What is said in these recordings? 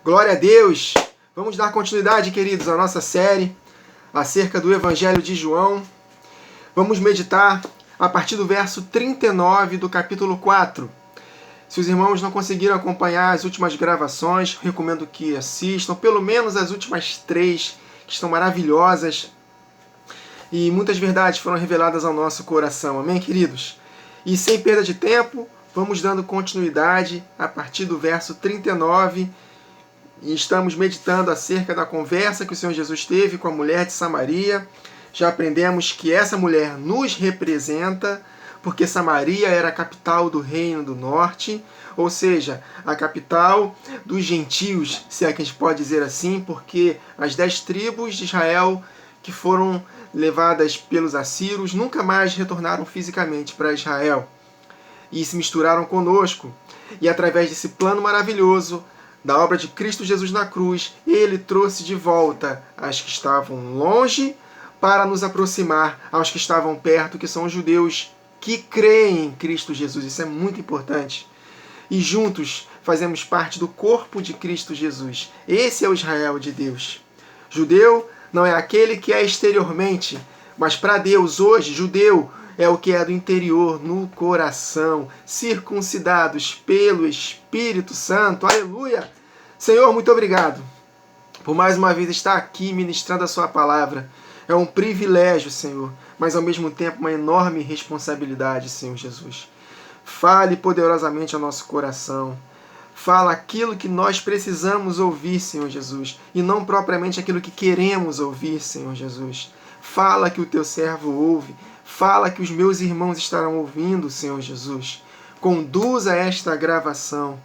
Glória a Deus! Vamos dar continuidade, queridos, à nossa série acerca do Evangelho de João. Vamos meditar a partir do verso 39 do capítulo 4. Se os irmãos não conseguiram acompanhar as últimas gravações, recomendo que assistam, pelo menos as últimas 3, que estão maravilhosas. E muitas verdades foram reveladas ao nosso coração. Amém, queridos? E sem perda de tempo, vamos dando continuidade a partir do verso 39. E estamos meditando acerca da conversa que o Senhor Jesus teve com a mulher de Samaria. Já aprendemos que essa mulher nos representa, porque Samaria era a capital do reino do norte, ou seja, a capital dos gentios, se é que a gente pode dizer assim, porque as 10 tribos de Israel que foram levadas pelos assírios nunca mais retornaram fisicamente para Israel e se misturaram conosco. E através desse plano maravilhoso da obra de Cristo Jesus na cruz, ele trouxe de volta as que estavam longe para nos aproximar aos que estavam perto, que são os judeus que creem em Cristo Jesus. Isso é muito importante. E juntos fazemos parte do corpo de Cristo Jesus. Esse é o Israel de Deus. Judeu não é aquele que é exteriormente, mas para Deus hoje, judeu é o que é do interior, no coração, circuncidados pelo Espírito Santo. Aleluia! Senhor, muito obrigado por mais uma vez estar aqui ministrando a sua palavra. É um privilégio, Senhor, mas ao mesmo tempo uma enorme responsabilidade, Senhor Jesus. Fale poderosamente ao nosso coração. Fala aquilo que nós precisamos ouvir, Senhor Jesus, e não propriamente aquilo que queremos ouvir, Senhor Jesus. Fala que o teu servo ouve. Fala que os meus irmãos estarão ouvindo, Senhor Jesus. Conduza esta gravação.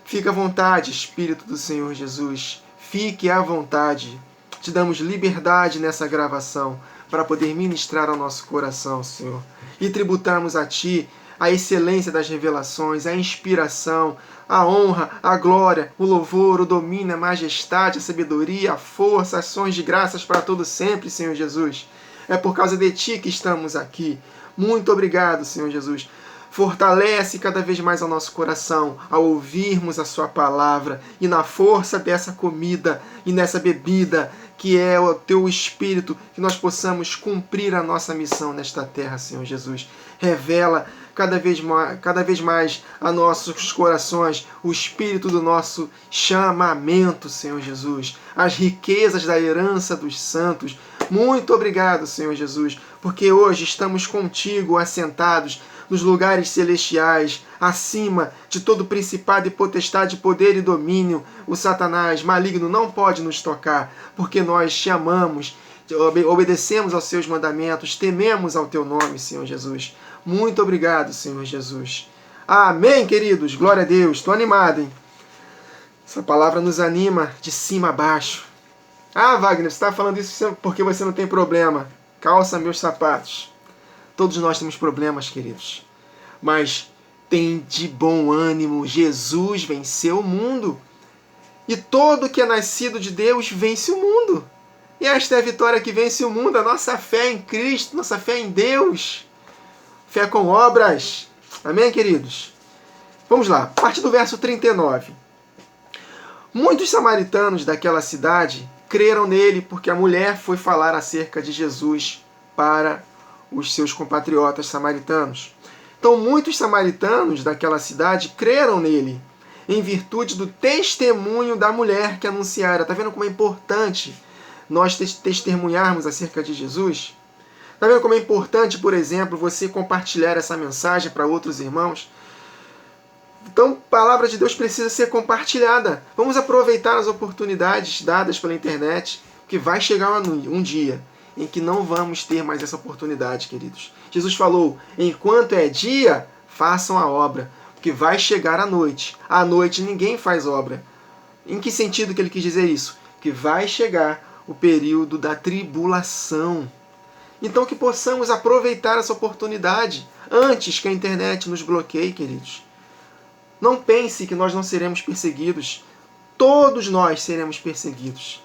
Fique à vontade, Espírito do Senhor Jesus. Fique à vontade. Te damos liberdade nessa gravação para poder ministrar ao nosso coração, Senhor. E tributarmos a Ti a excelência das revelações, a inspiração, a honra, a glória, o louvor, o domínio, a majestade, a sabedoria, a força, ações de graças para todo sempre, Senhor Jesus. É por causa de Ti que estamos aqui. Muito obrigado, Senhor Jesus. Fortalece cada vez mais o nosso coração ao ouvirmos a Sua palavra e na força dessa comida e nessa bebida que é o Teu Espírito, que nós possamos cumprir a nossa missão nesta terra, Senhor Jesus. Revela cada vez mais a nossos corações o Espírito do nosso chamamento, Senhor Jesus. As riquezas da herança dos santos. Muito obrigado, Senhor Jesus, porque hoje estamos contigo assentados nos lugares celestiais, acima de todo principado e potestade, poder e domínio. O Satanás maligno não pode nos tocar, porque nós te amamos, obedecemos aos seus mandamentos, tememos ao teu nome, Senhor Jesus. Muito obrigado, Senhor Jesus. Amém, queridos. Glória a Deus. Estou animado, hein? Essa palavra nos anima de cima a baixo. Ah, Wagner, você está falando isso porque você não tem problema. Calça meus sapatos. Todos nós temos problemas, queridos. Mas tem de bom ânimo. Jesus venceu o mundo. E todo que é nascido de Deus vence o mundo. E esta é a vitória que vence o mundo. A nossa fé em Cristo, nossa fé em Deus. Fé com obras. Amém, queridos? Vamos lá. A partir do verso 39. Muitos samaritanos daquela cidade creram nele porque a mulher foi falar acerca de Jesus para os seus compatriotas samaritanos. Então, muitos samaritanos daquela cidade creram nele, em virtude do testemunho da mulher que anunciara. Está vendo como é importante nós testemunharmos acerca de Jesus? Está vendo como é importante, por exemplo, você compartilhar essa mensagem para outros irmãos? Então, a palavra de Deus precisa ser compartilhada. Vamos aproveitar as oportunidades dadas pela internet, que vai chegar um dia em que não vamos ter mais essa oportunidade, queridos. Jesus falou, enquanto é dia, façam a obra, porque vai chegar a noite. À noite ninguém faz obra. Em que sentido que ele quis dizer isso? Que vai chegar o período da tribulação. Então que possamos aproveitar essa oportunidade antes que a internet nos bloqueie, queridos. Não pense que nós não seremos perseguidos. Todos nós seremos perseguidos.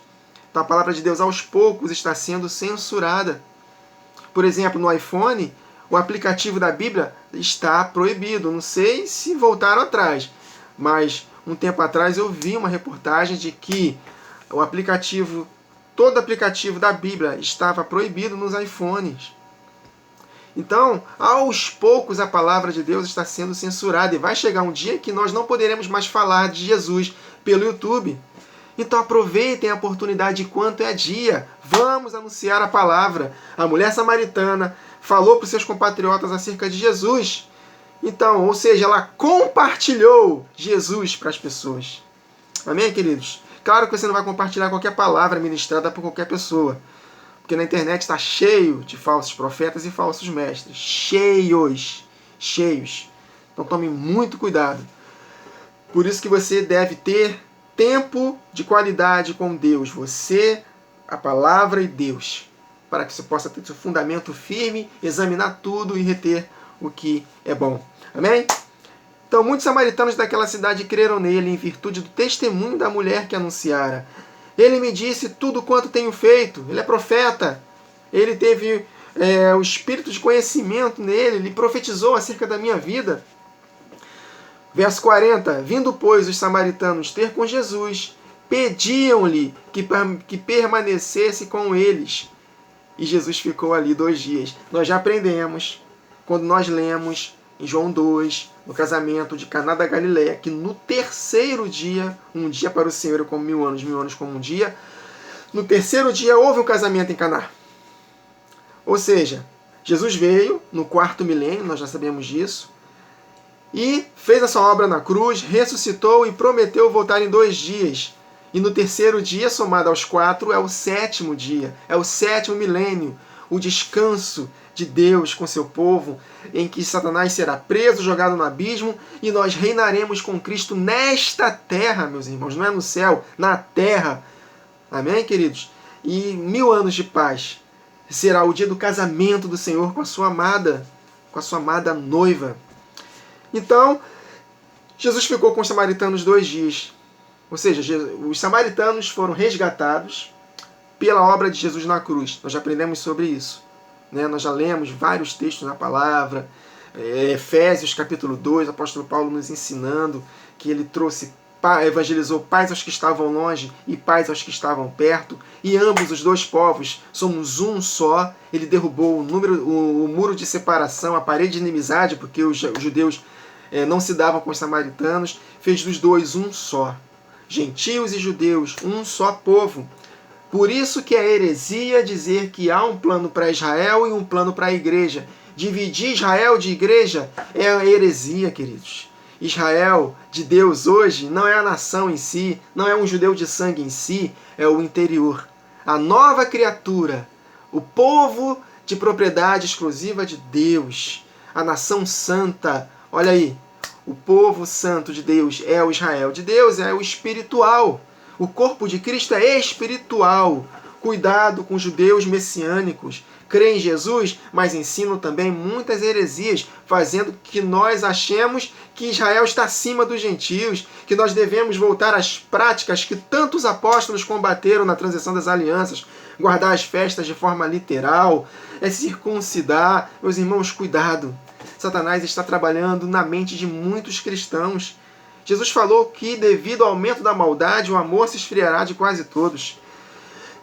Então, a palavra de Deus, aos poucos, está sendo censurada. Por exemplo, no iPhone, o aplicativo da Bíblia está proibido. Não sei se voltaram atrás, mas um tempo atrás eu vi uma reportagem de que o aplicativo, todo aplicativo da Bíblia estava proibido nos iPhones. Então, aos poucos a palavra de Deus está sendo censurada e vai chegar um dia que nós não poderemos mais falar de Jesus pelo YouTube. Então aproveitem a oportunidade enquanto é dia. Vamos anunciar a palavra. A mulher samaritana falou para os seus compatriotas acerca de Jesus. Então, ou seja, ela compartilhou Jesus para as pessoas. Amém, queridos? Claro que você não vai compartilhar qualquer palavra ministrada por qualquer pessoa. Porque na internet está cheio de falsos profetas e falsos mestres. Cheios. Então tome muito cuidado. Por isso que você deve ter tempo de qualidade com Deus. Você, a palavra e Deus. Para que você possa ter seu fundamento firme, examinar tudo e reter o que é bom. Amém? Então muitos samaritanos daquela cidade creram nele em virtude do testemunho da mulher que anunciara. Ele me disse tudo quanto tenho feito. Ele é profeta. Ele teve o espírito de conhecimento nele. Ele profetizou acerca da minha vida. Verso 40. Vindo, pois, os samaritanos ter com Jesus, pediam-lhe que permanecesse com eles. E Jesus ficou ali 2 dias. Nós já aprendemos, quando nós lemos em João 2, no casamento de Caná da Galileia, que no 3º dia, um dia para o Senhor é como 1000 anos, 1000 anos como um dia, no 3º dia houve um casamento em Caná. Ou seja, Jesus veio no 4º milênio, nós já sabemos disso, e fez a sua obra na cruz, ressuscitou e prometeu voltar em 2 dias. E no 3º dia, somado aos 4, é o 7º dia, é o 7º milênio, o descanso de Deus com seu povo, em que Satanás será preso, jogado no abismo, e nós reinaremos com Cristo nesta terra, meus irmãos, não é no céu, na terra. Amém, queridos? E 1000 anos de paz será o dia do casamento do Senhor com a sua amada noiva. Então, Jesus ficou com os samaritanos 2 dias. Ou seja, os samaritanos foram resgatados pela obra de Jesus na cruz. Nós já aprendemos sobre isso. Nós já lemos vários textos na palavra. Efésios capítulo 2, o apóstolo Paulo nos ensinando que ele evangelizou paz aos que estavam longe e paz aos que estavam perto. E ambos os 2 povos somos um só. Ele derrubou o muro de separação, a parede de inimizade, porque os judeus não se davam com os samaritanos. Fez dos 2 um só. Gentios e judeus, um só povo. Por isso que é heresia dizer que há um plano para Israel e um plano para a igreja. Dividir Israel de igreja é heresia, queridos. Israel de Deus hoje não é a nação em si, não é um judeu de sangue em si, é o interior. A nova criatura, o povo de propriedade exclusiva de Deus, a nação santa. Olha aí, o povo santo de Deus é o Israel de Deus, é o espiritual. O corpo de Cristo é espiritual. Cuidado com judeus messiânicos. Creem em Jesus, mas ensinam também muitas heresias, fazendo que nós achemos que Israel está acima dos gentios, que nós devemos voltar às práticas que tantos apóstolos combateram na transição das alianças, guardar as festas de forma literal, circuncidar. Meus irmãos, cuidado. Satanás está trabalhando na mente de muitos cristãos. Jesus falou que, devido ao aumento da maldade, o amor se esfriará de quase todos.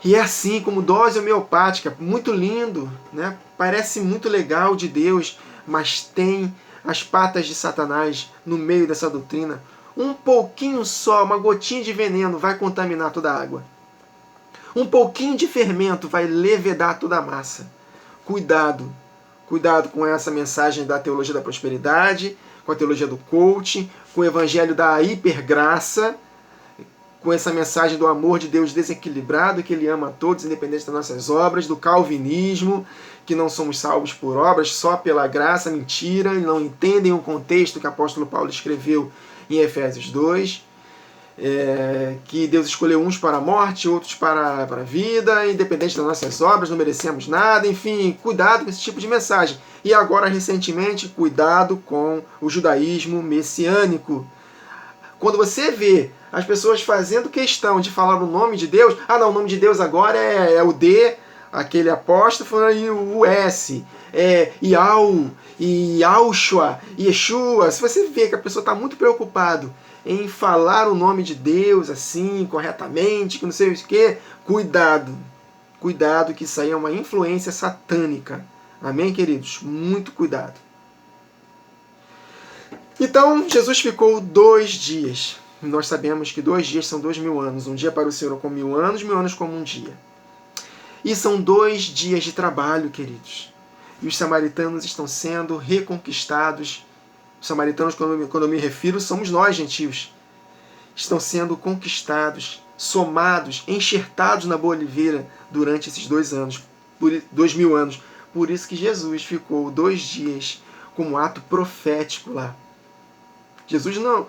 E é assim, como dose homeopática, muito lindo, né? Parece muito legal de Deus, mas tem as patas de Satanás no meio dessa doutrina. Um pouquinho só, uma gotinha de veneno vai contaminar toda a água. Um pouquinho de fermento vai levedar toda a massa. Cuidado. Cuidado com essa mensagem da teologia da prosperidade, com a teologia do coaching, com o evangelho da hipergraça, com essa mensagem do amor de Deus desequilibrado, que Ele ama a todos, independente das nossas obras, do calvinismo, que não somos salvos por obras, só pela graça. Mentira, não entendem o contexto que o apóstolo Paulo escreveu em Efésios 2, que Deus escolheu uns para a morte, outros para a vida, independente das nossas obras, não merecemos nada. Enfim, cuidado com esse tipo de mensagem. E agora, recentemente, cuidado com o judaísmo messiânico. Quando você vê as pessoas fazendo questão de falar o nome de Deus, não, o nome de Deus agora é o D, aquele apóstrofo, e o S, Yahweh, Yahushua, Yeshua. Se você vê que a pessoa está muito preocupada em falar o nome de Deus assim, corretamente, que não sei o que, cuidado. Cuidado, que isso aí é uma influência satânica. Amém, queridos? Muito cuidado. Então, Jesus ficou 2 dias. Nós sabemos que 2 dias são 2000 anos. Um dia para o Senhor como 1000 anos como um dia. E são 2 dias de trabalho, queridos. E os samaritanos estão sendo reconquistados. Os samaritanos, quando eu me refiro, somos nós, gentios. Estão sendo conquistados, somados, enxertados na boa oliveira durante esses 2 anos, 2000 anos. Por isso que Jesus ficou 2 dias como ato profético lá. Jesus não.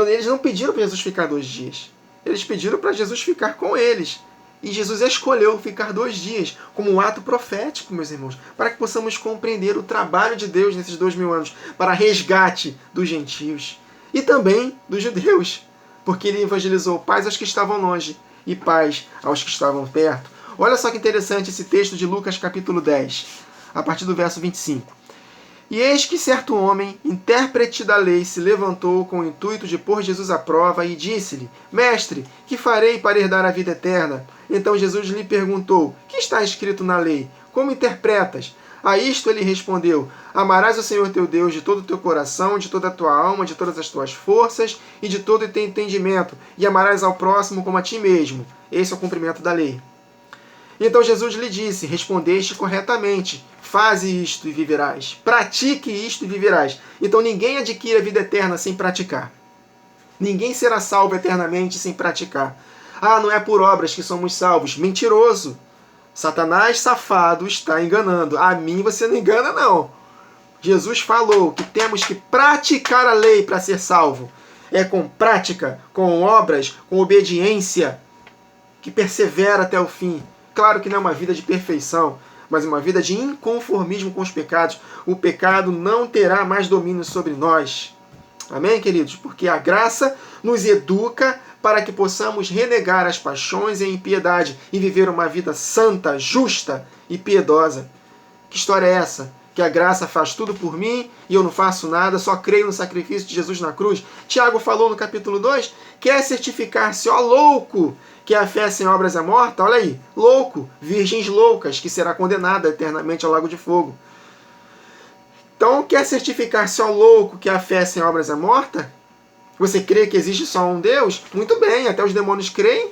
Eles não pediram para Jesus ficar 2 dias. Eles pediram para Jesus ficar com eles. E Jesus escolheu ficar 2 dias como um ato profético, meus irmãos, para que possamos compreender o trabalho de Deus nesses 2000 anos, para resgate dos gentios e também dos judeus, porque ele evangelizou paz aos que estavam longe e paz aos que estavam perto. Olha só que interessante esse texto de Lucas capítulo 10, a partir do verso 25. E eis que certo homem, intérprete da lei, se levantou com o intuito de pôr Jesus à prova e disse-lhe: Mestre, que farei para herdar a vida eterna? Então Jesus lhe perguntou: Que está escrito na lei? Como interpretas? A isto ele respondeu: Amarás o Senhor teu Deus de todo o teu coração, de toda a tua alma, de todas as tuas forças e de todo o teu entendimento, e amarás ao próximo como a ti mesmo. Esse é o cumprimento da lei. Então Jesus lhe disse: Respondeste corretamente. Faze isto e viverás. Pratique isto e viverás. Então ninguém adquire a vida eterna sem praticar. Ninguém será salvo eternamente sem praticar. Ah, não é por obras que somos salvos. Mentiroso. Satanás safado está enganando. A mim você não engana, não. Jesus falou que temos que praticar a lei para ser salvo. É com prática, com obras, com obediência, que persevera até o fim. Claro que não é uma vida de perfeição, mas uma vida de inconformismo com os pecados. O pecado não terá mais domínio sobre nós. Amém, queridos? Porque a graça nos educa para que possamos renegar as paixões e a impiedade e viver uma vida santa, justa e piedosa. Que história é essa? Que a graça faz tudo por mim e eu não faço nada, só creio no sacrifício de Jesus na cruz. Tiago falou no capítulo 2, quer certificar-se, ó louco, que a fé sem obras é morta? Olha aí, louco, virgens loucas, que será condenada eternamente ao lago de fogo. Então, quer certificar-se, ó louco, que a fé sem obras é morta? Você crê que existe só um Deus? Muito bem, até os demônios creem.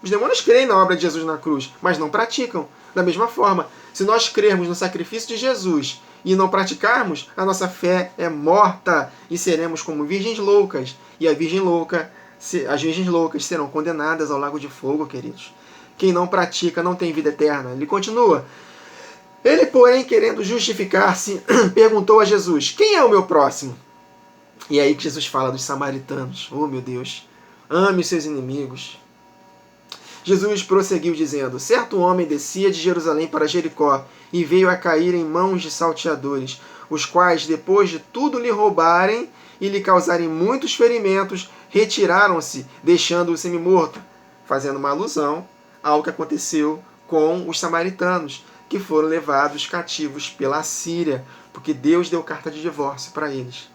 Os demônios creem na obra de Jesus na cruz, mas não praticam. Da mesma forma, se nós crermos no sacrifício de Jesus e não praticarmos, a nossa fé é morta e seremos como virgens loucas. E as virgens loucas serão condenadas ao lago de fogo, queridos. Quem não pratica não tem vida eterna. Ele continua. Ele, porém, querendo justificar-se, perguntou a Jesus: Quem é o meu próximo? E é aí que Jesus fala dos samaritanos. Oh, meu Deus! Ame os seus inimigos. Jesus prosseguiu dizendo: Certo homem descia de Jerusalém para Jericó e veio a cair em mãos de salteadores, os quais, depois de tudo lhe roubarem e lhe causarem muitos ferimentos, retiraram-se, deixando-o semi-morto, fazendo uma alusão ao que aconteceu com os samaritanos, que foram levados cativos pela Assíria, porque Deus deu carta de divórcio para eles,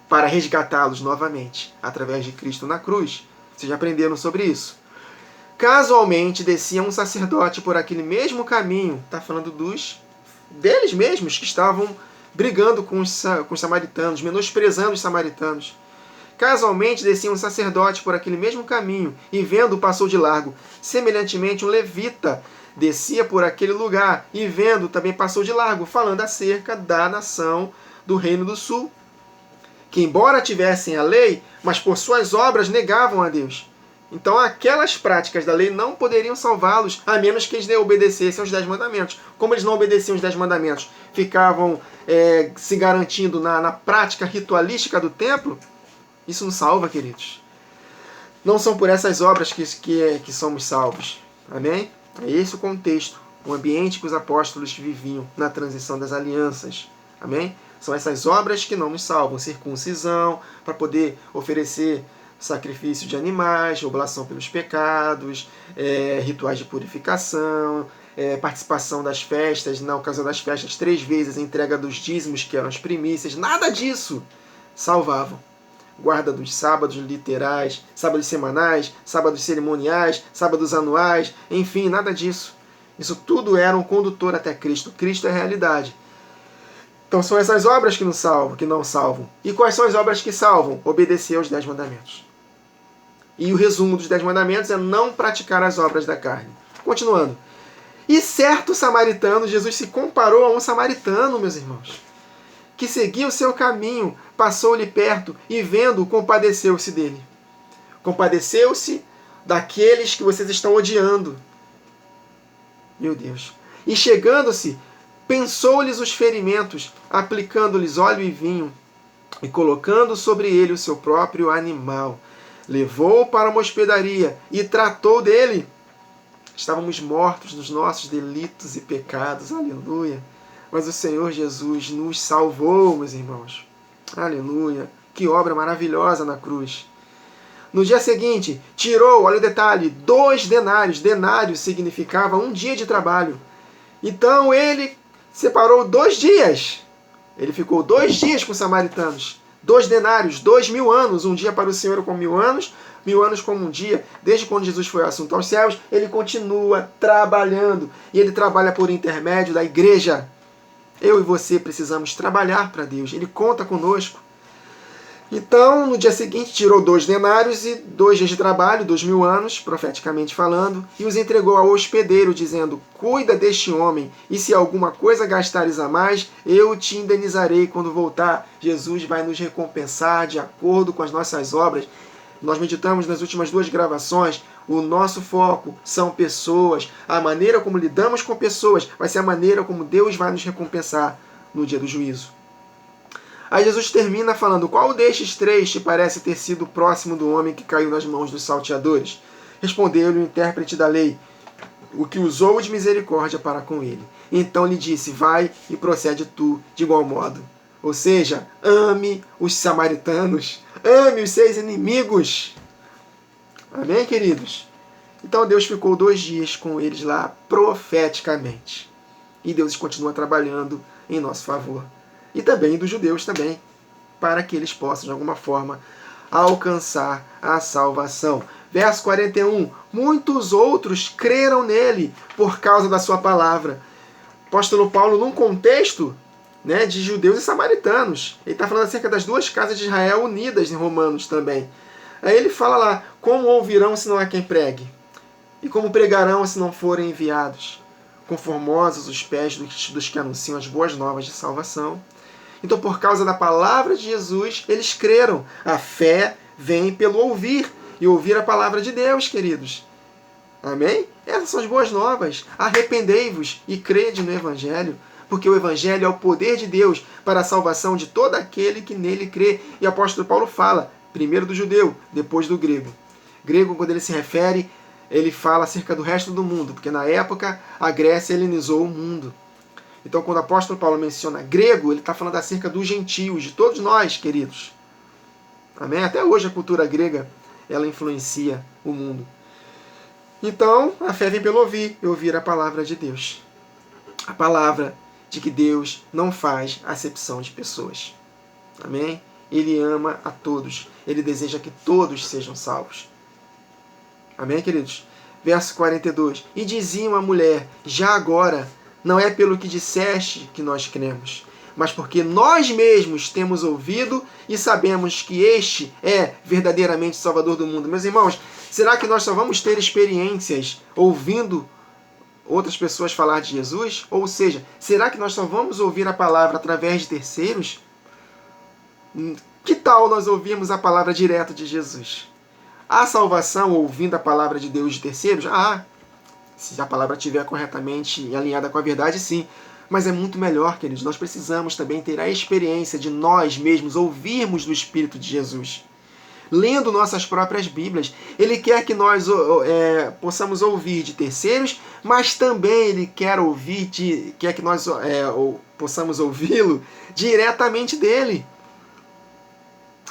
para resgatá-los novamente, através de Cristo na cruz. Vocês já aprenderam sobre isso? Casualmente descia um sacerdote por aquele mesmo caminho, está falando deles mesmos, que estavam brigando com os samaritanos, menosprezando os samaritanos. Casualmente descia um sacerdote por aquele mesmo caminho, e vendo passou de largo. Semelhantemente, um levita descia por aquele lugar, e vendo também passou de largo, falando acerca da nação do Reino do Sul, que embora tivessem a lei, mas por suas obras negavam a Deus. Então aquelas práticas da lei não poderiam salvá-los, a menos que eles obedecessem aos 10 mandamentos. Como eles não obedeciam os 10 mandamentos, ficavam se garantindo na prática ritualística do templo, isso não salva, queridos. Não são por essas obras que somos salvos. Amém? É esse o contexto, o ambiente que os apóstolos viviam na transição das alianças. Amém? São essas obras que não nos salvam. Circuncisão, para poder oferecer sacrifício de animais, oblação pelos pecados, rituais de purificação, participação das festas, na ocasião das festas 3 vezes a entrega dos dízimos, que eram as primícias. Nada disso salvavam. guarda dos sábados literais, sábados semanais, sábados cerimoniais, sábados anuais, enfim, nada disso. Isso tudo era um condutor até Cristo. Cristo é a realidade. Então são essas obras que não salvam. E quais são as obras que salvam? Obedecer aos 10 mandamentos. E o resumo dos 10 mandamentos é não praticar as obras da carne. Continuando. E certo samaritano, Jesus se comparou a um samaritano, meus irmãos, que seguia o seu caminho, passou-lhe perto e vendo-o, compadeceu-se dele. Compadeceu-se daqueles que vocês estão odiando. Meu Deus. E chegando-se, pensou-lhes os ferimentos, aplicando-lhes óleo e vinho, e colocando sobre ele o seu próprio animal. Levou-o para uma hospedaria e tratou dele. Estávamos mortos nos nossos delitos e pecados. Aleluia. Mas o Senhor Jesus nos salvou, meus irmãos. Aleluia. Que obra maravilhosa na cruz. No dia seguinte, tirou, olha o detalhe, 2 denários. Denário significava um dia de trabalho. Então ele separou 2 dias. Ele ficou 2 dias com os samaritanos. 2 denários, 2.000 anos. Um dia para o Senhor como 1.000 anos, 1.000 anos como um dia. Desde quando Jesus foi assunto aos céus, ele continua trabalhando. E ele trabalha por intermédio da igreja. Eu e você precisamos trabalhar para Deus. Ele conta conosco. Então, no dia seguinte, tirou 2 denários e 2 dias de trabalho, 2.000 anos, profeticamente falando, e os entregou ao hospedeiro, dizendo: cuida deste homem, e se alguma coisa gastares a mais, eu te indenizarei quando voltar. Jesus vai nos recompensar de acordo com as nossas obras. Nós meditamos nas últimas 2 gravações, o nosso foco são pessoas. A maneira como lidamos com pessoas vai ser a maneira como Deus vai nos recompensar no dia do juízo. Aí Jesus termina falando: qual destes 3 te parece ter sido próximo do homem que caiu nas mãos dos salteadores? Respondeu-lhe o intérprete da lei: o que usou de misericórdia para com ele. Então lhe disse: vai e procede tu de igual modo. Ou seja, ame os samaritanos, ame os seus inimigos. Amém, queridos? Então Deus ficou 2 dias com eles lá profeticamente. E Deus continua trabalhando em nosso favor. E também dos judeus também, para que eles possam, de alguma forma, alcançar a salvação. Verso 41. Muitos outros creram nele por causa da sua palavra. O apóstolo Paulo, num contexto, né, de judeus e samaritanos, ele está falando acerca das 2 casas de Israel unidas em Romanos também. Aí ele fala lá: como ouvirão se não há quem pregue? E como pregarão se não forem enviados? Conformosos os pés dos que anunciam as boas novas de salvação. Então, por causa da palavra de Jesus, eles creram. A fé vem pelo ouvir, e ouvir a palavra de Deus, queridos. Amém? Essas são as boas novas. Arrependei-vos e crede no Evangelho, porque o Evangelho é o poder de Deus para a salvação de todo aquele que nele crê. E o apóstolo Paulo fala, primeiro do judeu, depois do grego. Grego, quando ele se refere, ele fala acerca do resto do mundo, porque na época a Grécia helenizou o mundo. Então, quando o apóstolo Paulo menciona grego, ele está falando acerca dos gentios, de todos nós, queridos. Amém? Até hoje a cultura grega, ela influencia o mundo. Então, a fé vem pelo ouvir, e ouvir a palavra de Deus. A palavra de que Deus não faz acepção de pessoas. Amém? Ele ama a todos. Ele deseja que todos sejam salvos. Amém, queridos? Verso 42. E diziam à mulher: já agora, não é pelo que disseste que nós cremos, mas porque nós mesmos temos ouvido e sabemos que este é verdadeiramente o Salvador do mundo. Meus irmãos, será que nós só vamos ter experiências ouvindo outras pessoas falar de Jesus? Ou seja, será que nós só vamos ouvir a palavra através de terceiros? Que tal nós ouvirmos a palavra direta de Jesus? Há salvação ouvindo a palavra de Deus de terceiros? Se a palavra estiver corretamente alinhada com a verdade, sim. Mas é muito melhor, queridos. Nós precisamos também ter a experiência de nós mesmos ouvirmos do Espírito de Jesus. Lendo nossas próprias Bíblias. Ele quer que nós possamos ouvir de terceiros, mas também Ele quer que nós possamos ouvi-lo diretamente dele.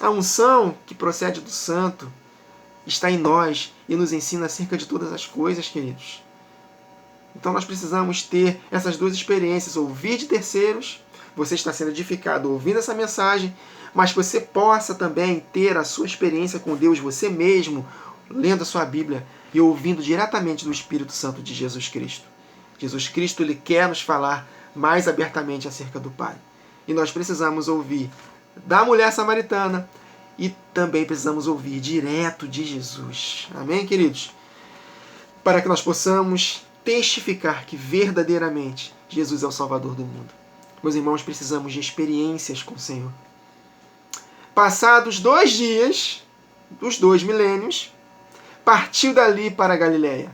A unção que procede do Santo está em nós e nos ensina acerca de todas as coisas, queridos. Então nós precisamos ter essas 2 experiências, ouvir de terceiros, você está sendo edificado ouvindo essa mensagem, mas que você possa também ter a sua experiência com Deus, você mesmo, lendo a sua Bíblia e ouvindo diretamente do Espírito Santo de Jesus Cristo. Jesus Cristo, ele quer nos falar mais abertamente acerca do Pai. E nós precisamos ouvir da mulher samaritana e também precisamos ouvir direto de Jesus. Amém, queridos? Para que nós possamos testificar que verdadeiramente Jesus é o Salvador do mundo. Meus irmãos, precisamos de experiências com o Senhor. Passados 2 dias, dos 2 milênios, partiu dali para a Galiléia.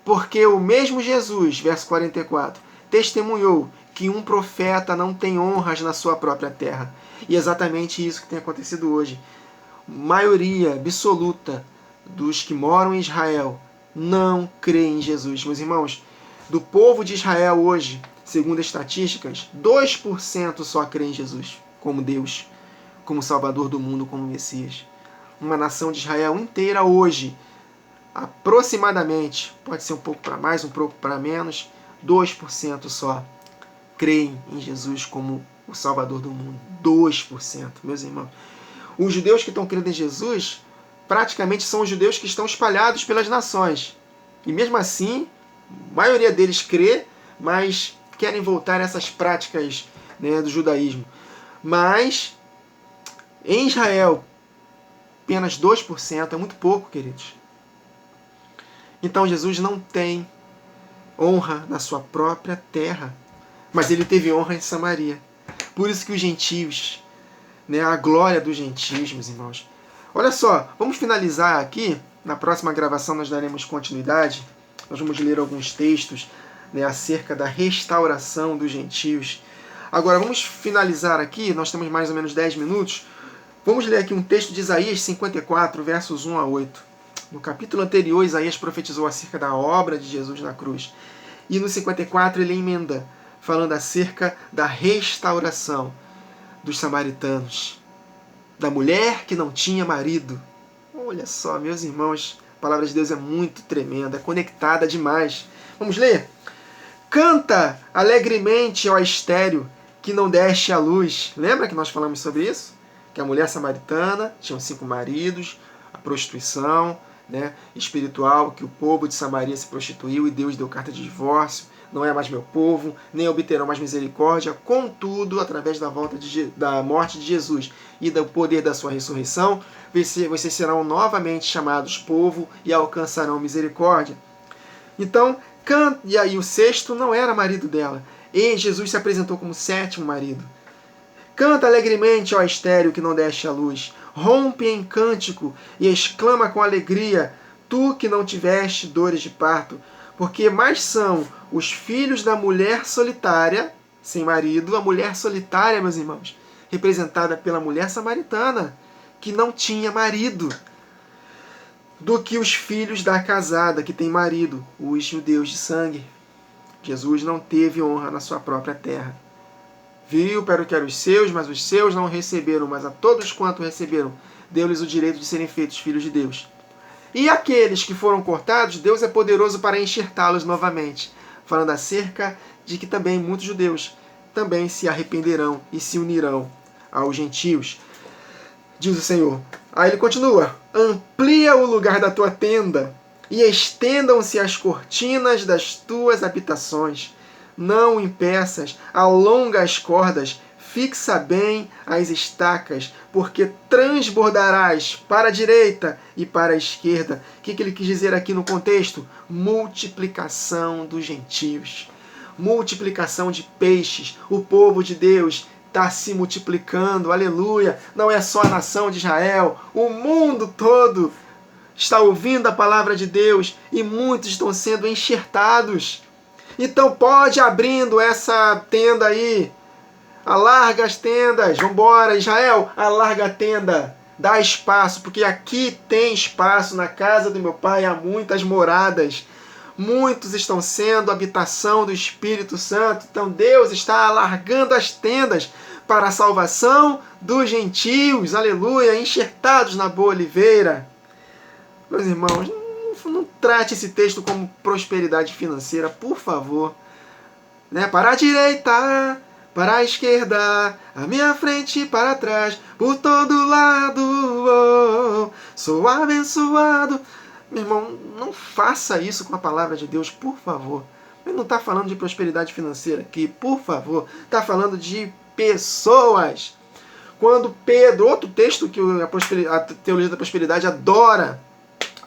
Porque o mesmo Jesus, verso 44, testemunhou que um profeta não tem honras na sua própria terra. E é exatamente isso que tem acontecido hoje. Maioria absoluta dos que moram em Israel não crê em Jesus. Meus irmãos, do povo de Israel hoje, segundo as estatísticas, 2% só crê em Jesus como Deus, como Salvador do mundo, como Messias. Uma nação de Israel inteira hoje, aproximadamente, pode ser um pouco para mais, um pouco para menos, 2% só creem em Jesus como o Salvador do mundo. 2%, meus irmãos. Os judeus que estão crendo em Jesus praticamente são os judeus que estão espalhados pelas nações. E mesmo assim, a maioria deles crê, mas querem voltar a essas práticas, né, do judaísmo. Mas em Israel, apenas 2%, é muito pouco, queridos. Então Jesus não tem honra na sua própria terra, mas ele teve honra em Samaria. Por isso que os gentios, né, a glória dos gentios, meus irmãos. Olha só, vamos finalizar aqui. Na próxima gravação nós daremos continuidade. Nós vamos ler alguns textos, né, acerca da restauração dos gentios. Agora vamos finalizar aqui, nós temos mais ou menos 10 minutos. Vamos ler aqui um texto de Isaías 54, versos 1 a 8. No capítulo anterior, Isaías profetizou acerca da obra de Jesus na cruz. E no 54 ele emenda, falando acerca da restauração dos samaritanos, da mulher que não tinha marido. Olha só, meus irmãos, a palavra de Deus é muito tremenda, é conectada demais. Vamos ler? Canta alegremente, ó estéril, que não deste à luz. Lembra que nós falamos sobre isso? Que a mulher samaritana tinha 5 maridos, a prostituição, né, espiritual, que o povo de Samaria se prostituiu e Deus deu carta de divórcio. Não é mais meu povo, nem obterão mais misericórdia. Contudo, através da morte de Jesus e do poder da sua ressurreição, vocês serão novamente chamados povo e alcançarão misericórdia. Então, e aí o 6º não era marido dela. E Jesus se apresentou como 7º marido. Canta alegremente, ó estéril, que não deste à luz. Rompe em cântico e exclama com alegria, tu que não tiveste dores de parto. Porque mais são os filhos da mulher solitária, sem marido, a mulher solitária, meus irmãos, representada pela mulher samaritana, que não tinha marido, do que os filhos da casada, que tem marido, os judeus de sangue. Jesus não teve honra na sua própria terra. Viu para o que eram os seus, mas os seus não receberam, mas a todos quanto receberam, deu-lhes o direito de serem feitos filhos de Deus. E aqueles que foram cortados, Deus é poderoso para enxertá-los novamente, falando acerca de que também muitos judeus também se arrependerão e se unirão aos gentios. Diz o Senhor. Aí ele continua. Amplia o lugar da tua tenda e estendam-se as cortinas das tuas habitações. Não impeças, alonga as cordas, fixa bem as estacas, porque transbordarás para a direita e para a esquerda. O que ele quis dizer aqui no contexto? Multiplicação dos gentios. Multiplicação de peixes. O povo de Deus está se multiplicando, aleluia. Não é só a nação de Israel, o mundo todo está ouvindo a palavra de Deus e muitos estão sendo enxertados. Então pode abrindo essa tenda aí. Alarga as tendas. Vambora, Israel. Alarga a tenda. Dá espaço, porque aqui tem espaço. Na casa do meu pai há muitas moradas. Muitos estão sendo habitação do Espírito Santo. Então Deus está alargando as tendas para a salvação dos gentios. Aleluia. Enxertados na boa oliveira. Meus irmãos, não trate esse texto como prosperidade financeira, por favor. Né? Para a direita, para a esquerda, à minha frente e para trás, por todo lado, oh, sou abençoado. Meu irmão, não faça isso com a palavra de Deus, por favor. Ele não está falando de prosperidade financeira aqui, por favor. Está falando de pessoas. Quando Pedro, outro texto que a teologia da prosperidade adora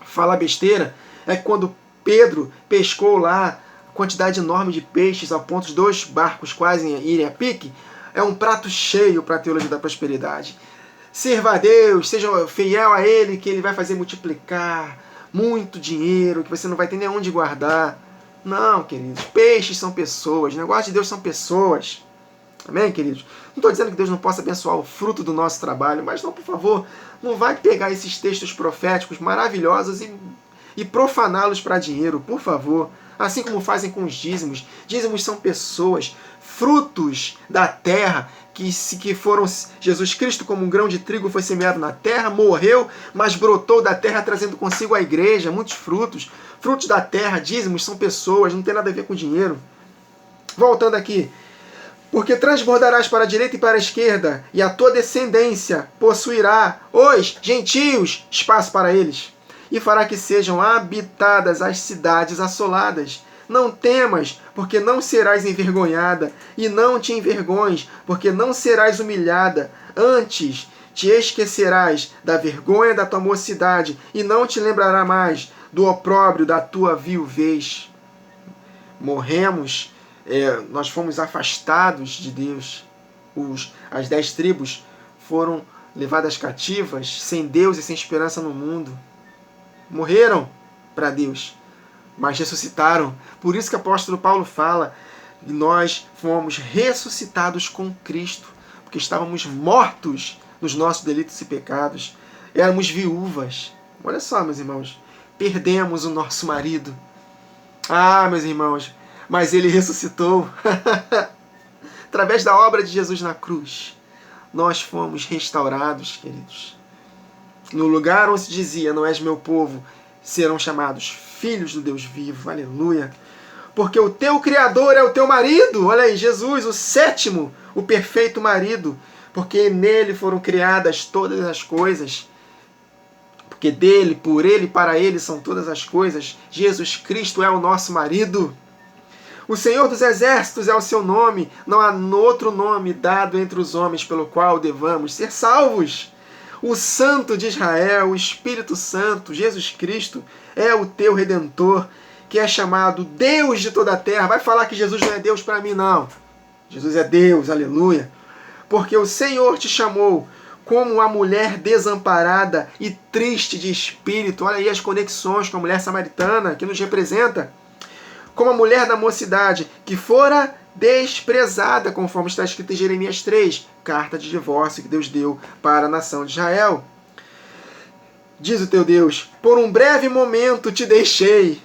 falar besteira, é quando Pedro pescou lá quantidade enorme de peixes ao ponto de 2 barcos quase irem a pique. É um prato cheio para a teologia da prosperidade. Sirva a Deus, seja fiel a Ele, que Ele vai fazer multiplicar muito dinheiro, que você não vai ter nem onde guardar. Não, queridos, peixes são pessoas, o negócio de Deus são pessoas. Amém, queridos? Não estou dizendo que Deus não possa abençoar o fruto do nosso trabalho, mas não, por favor, não vai pegar esses textos proféticos maravilhosos e profaná-los para dinheiro, por favor. Assim como fazem com os dízimos. Dízimos são pessoas, frutos da terra, que foram Jesus Cristo como um grão de trigo foi semeado na terra, morreu, mas brotou da terra trazendo consigo a igreja, muitos frutos. Frutos da terra, dízimos são pessoas, não tem nada a ver com dinheiro. Voltando aqui. Porque transbordarás para a direita e para a esquerda, e a tua descendência possuirá os gentios, espaço para eles, e fará que sejam habitadas as cidades assoladas. Não temas, porque não serás envergonhada, e não te envergonhes, porque não serás humilhada. Antes te esquecerás da vergonha da tua mocidade, e não te lembrará mais do opróbrio da tua viuvez. Morremos, nós fomos afastados de Deus. As 10 tribos foram levadas cativas, sem Deus e sem esperança no mundo. Morreram para Deus, mas ressuscitaram. Por isso que o apóstolo Paulo fala que nós fomos ressuscitados com Cristo, porque estávamos mortos nos nossos delitos e pecados. Éramos viúvas. Olha só, meus irmãos, perdemos o nosso marido. Ah, meus irmãos, mas ele ressuscitou. Através da obra de Jesus na cruz, nós fomos restaurados, queridos. No lugar onde se dizia, não és meu povo, serão chamados filhos do Deus vivo. Aleluia. Porque o teu Criador é o teu marido. Olha aí, Jesus, o 7º, o perfeito marido. Porque nele foram criadas todas as coisas. Porque dele, por ele, para ele são todas as coisas. Jesus Cristo é o nosso marido. O Senhor dos Exércitos é o seu nome. Não há outro nome dado entre os homens pelo qual devamos ser salvos. O Santo de Israel, o Espírito Santo, Jesus Cristo, é o teu Redentor, que é chamado Deus de toda a terra. Vai falar que Jesus não é Deus para mim, não. Jesus é Deus, aleluia. Porque o Senhor te chamou como a mulher desamparada e triste de espírito. Olha aí as conexões com a mulher samaritana, que nos representa. Como a mulher da mocidade, que fora desprezada, conforme está escrito em Jeremias 3, carta de divórcio que Deus deu para a nação de Israel. Diz o teu Deus, por um breve momento te deixei,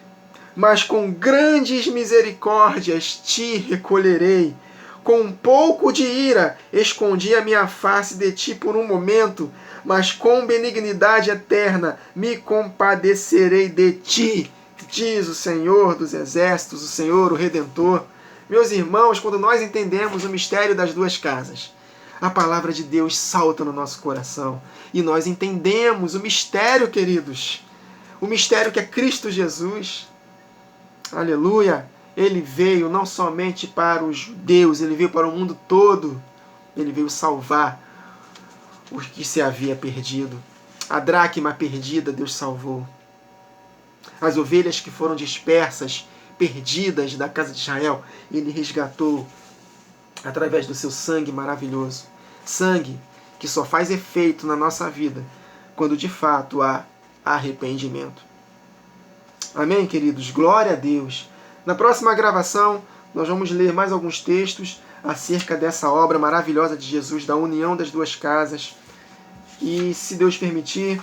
mas com grandes misericórdias te recolherei. Com um pouco de ira escondi a minha face de ti por um momento, mas com benignidade eterna me compadecerei de ti, diz o Senhor dos Exércitos, o Senhor, o Redentor. Meus irmãos, quando nós entendemos o mistério das 2 casas, a palavra de Deus salta no nosso coração. E nós entendemos o mistério, queridos. O mistério que é Cristo Jesus. Aleluia! Ele veio não somente para os judeus, ele veio para o mundo todo. Ele veio salvar o que se havia perdido. A dracma perdida, Deus salvou. As ovelhas que foram dispersas, perdidas da casa de Israel, ele resgatou através do seu sangue maravilhoso. Sangue que só faz efeito na nossa vida quando de fato há arrependimento. Amém, queridos? Glória a Deus. Na próxima gravação, nós vamos ler mais alguns textos acerca dessa obra maravilhosa de Jesus, da união das 2 casas. E, se Deus permitir,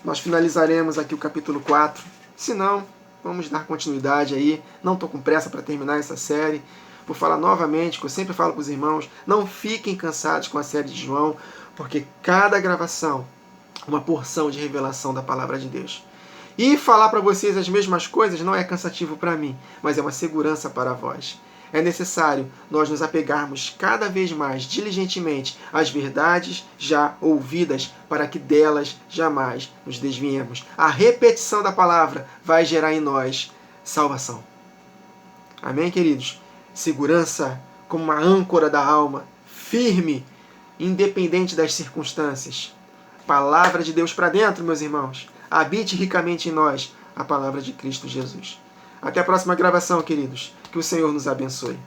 nós finalizaremos aqui o capítulo 4. Se não, vamos dar continuidade aí. Não estou com pressa para terminar essa série. Vou falar novamente, que eu sempre falo para os irmãos, não fiquem cansados com a série de João, porque cada gravação é uma porção de revelação da palavra de Deus. E falar para vocês as mesmas coisas não é cansativo para mim, mas é uma segurança para vós. é necessário nós nos apegarmos cada vez mais diligentemente às verdades já ouvidas, para que delas jamais nos desviemos. A repetição da palavra vai gerar em nós salvação. Amém, queridos? Segurança como uma âncora da alma, firme, independente das circunstâncias. Palavra de Deus para dentro, meus irmãos. Habite ricamente em nós a palavra de Cristo Jesus. Até a próxima gravação, queridos. Que o Senhor nos abençoe.